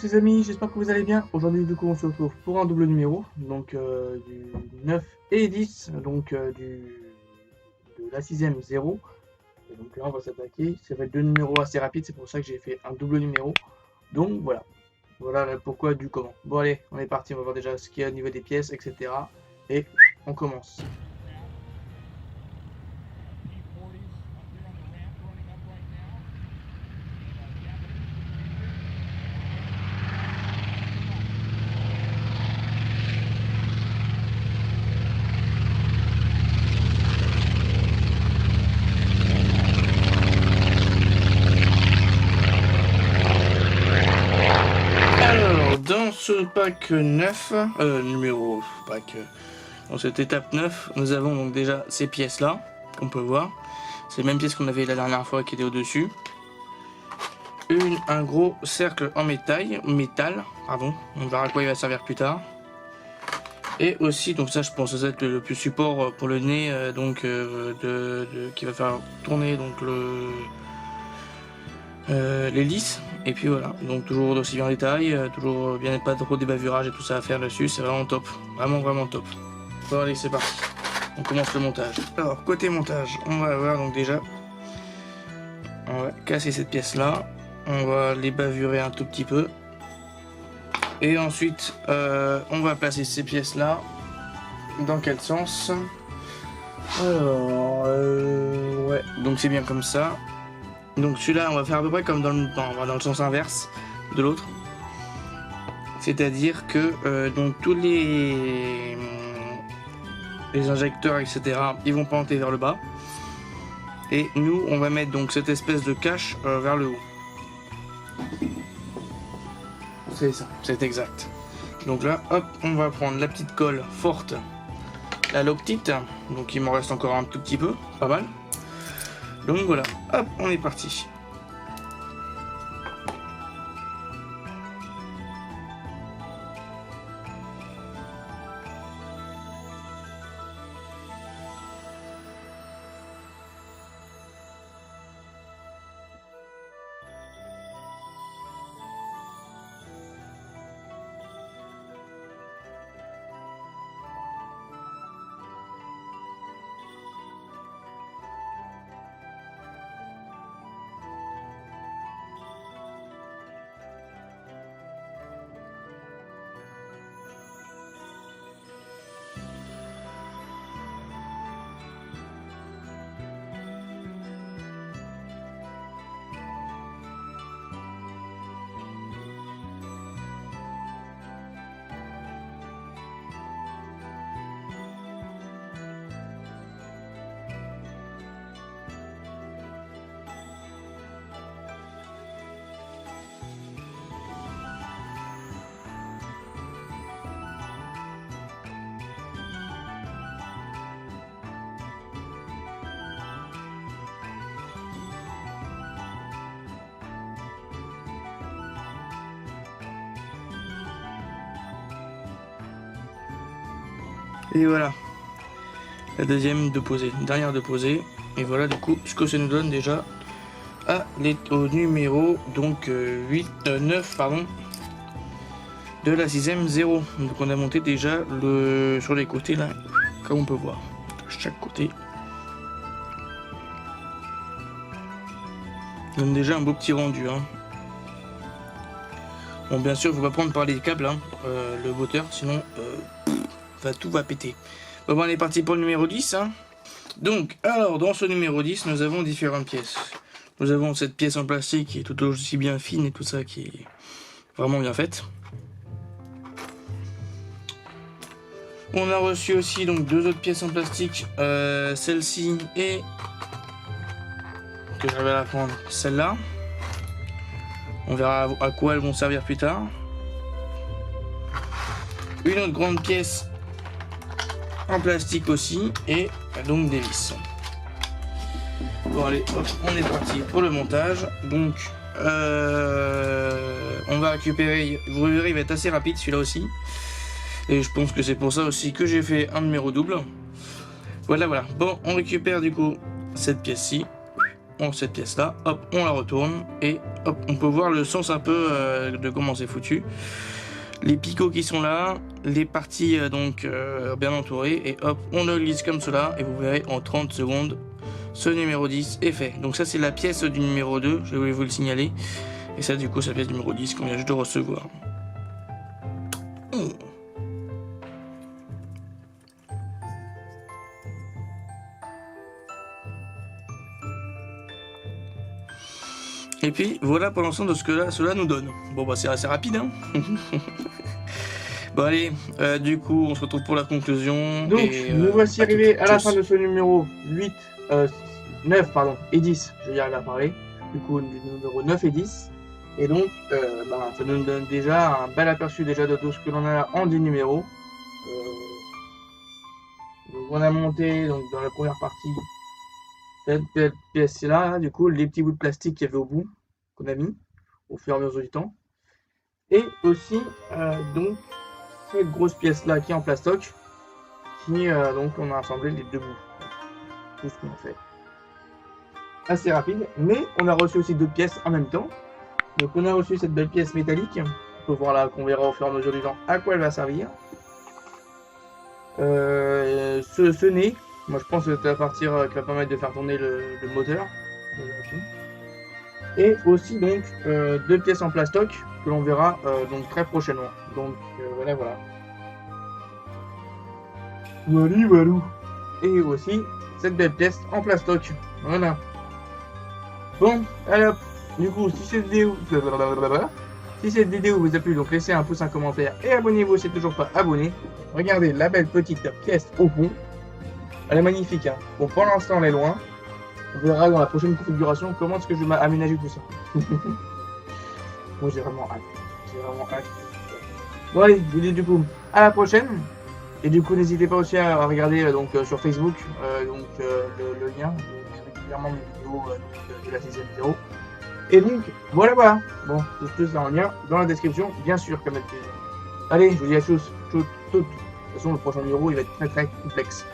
Les amis, j'espère que vous allez bien. Aujourd'hui, du coup, on se retrouve pour un double numéro, donc du 9 et 10, donc de la sixième 0. Et donc là, on va s'attaquer. Ça va être deux numéros assez rapides, c'est pour ça que j'ai fait un double numéro. Donc voilà, voilà le pourquoi du comment. Bon allez, on est parti, on va voir déjà ce qu'il y a au niveau des pièces, etc. Et on commence. Alors, dans ce pack 9, numéro pack, dans cette étape 9, nous avons donc déjà ces pièces-là, qu'on peut voir. C'est les mêmes pièces qu'on avait la dernière fois qui étaient au-dessus. Un gros cercle en métal, pardon, on verra à quoi il va servir plus tard. Et aussi, donc ça je pense que ça va être le plus support pour le nez, qui va faire tourner donc l'hélice. Et puis voilà, donc toujours aussi bien en détail, toujours bien, pas trop des bavurages et tout ça à faire dessus, c'est vraiment top, vraiment top. Bon allez, c'est parti, on commence le montage. Alors côté montage, on va avoir donc déjà, on va casser cette pièce là, on va les bavurer un tout petit peu. Et ensuite, on va placer ces pièces là. Dans quel sens? Alors, ouais, donc c'est bien comme ça. Donc celui-là, on va faire à peu près comme dans le sens inverse de l'autre. C'est-à-dire que donc tous les injecteurs, etc., ils vont pointer vers le bas. Et nous, on va mettre donc cette espèce de cache vers le haut. C'est ça, c'est exact. Donc là, hop, on va prendre la petite colle forte, la Loctite. Donc il m'en reste encore un tout petit peu, pas mal. Donc voilà, hop, on est parti. Et voilà, la deuxième de posée, dernière de posée. Et voilà du coup ce que ça nous donne déjà au numéro donc 9 pardon, de la sixième 0. Donc on a monté déjà sur les côtés là, comme on peut voir, de chaque côté. Ça donne déjà un beau petit rendu. Hein. Bon, bien sûr, il ne faut pas prendre par les câbles, hein, le moteur, sinon tout va péter. Bon, on est parti pour le numéro 10. Hein. Donc, alors, dans ce numéro 10, nous avons différentes pièces. Nous avons cette pièce en plastique qui est tout aussi bien fine et tout ça, qui est vraiment bien faite. On a reçu aussi donc deux autres pièces en plastique, celle-ci et que je vais la prendre, celle-là. On verra à quoi elles vont servir plus tard. Une autre grande pièce en plastique aussi et donc des vis. Bon allez, hop, on est parti pour le montage. Donc on va récupérer, vous verrez il va être assez rapide celui-là aussi. Et je pense que c'est pour ça aussi que j'ai fait un numéro double. Voilà. Bon, on récupère du coup cette pièce-ci. en cette pièce là, hop, on la retourne et hop, on peut voir le sens un peu de comment c'est foutu. Les picots qui sont là, les parties donc bien entourées et hop, on le glisse comme cela et vous verrez en 30 secondes ce numéro 10 est fait. Donc ça c'est la pièce du numéro 2, je voulais vous le signaler. Et ça du coup c'est la pièce numéro 10 qu'on vient juste de recevoir. Et puis voilà pour l'ensemble de ce que cela nous donne. Bon bah c'est assez rapide hein. Bon allez, du coup on se retrouve pour la conclusion. Donc et, nous voici arrivés à la fin de ce numéro 9 pardon, et 10, je vais y arriver à parler. Du coup numéro 9 et 10. Et donc ça nous donne déjà un bel aperçu déjà de tout ce que l'on a en 10 numéros. Donc on a monté donc, dans la première partie cette pièce là, du coup les petits bouts de plastique qu'il y avait au bout qu'on a mis au fur et à mesure du temps. Et aussi donc cette grosse pièce là qui est en plastoc qui donc on a assemblé les deux bouts. Tout ce qu'on a fait. Assez rapide, mais on a reçu aussi deux pièces en même temps. Donc on a reçu cette belle pièce métallique. On peut voir là qu'on verra au fur et à mesure du temps à quoi elle va servir. Ce nez, moi je pense que c'est la partie qui va permettre de faire tourner le moteur. Et aussi donc deux pièces en plastoc que l'on verra donc très prochainement. Donc voilà. Voilà. Et aussi cette belle pièce en plastoc. Voilà. Bon, alors, du coup, si cette vidéo vous a plu, donc laissez un pouce, un commentaire et abonnez-vous si c'est toujours pas abonné. Regardez la belle petite pièce au fond. Elle est magnifique. Hein. Bon, pour l'instant, elle est loin. On verra dans la prochaine configuration comment est-ce que je vais aménager tout ça. Moi, j'ai vraiment hâte. Bon, allez, je vous dis du coup à la prochaine. Et du coup, n'hésitez pas aussi à regarder donc sur Facebook le lien. Régulièrement mes vidéos de la 6ème vidéo. Et donc, voilà. Bon, tout ça en lien dans la description, bien sûr, comme d'habitude. Allez, je vous dis à tous, toutes. De toute façon, le prochain numéro, il va être très complexe.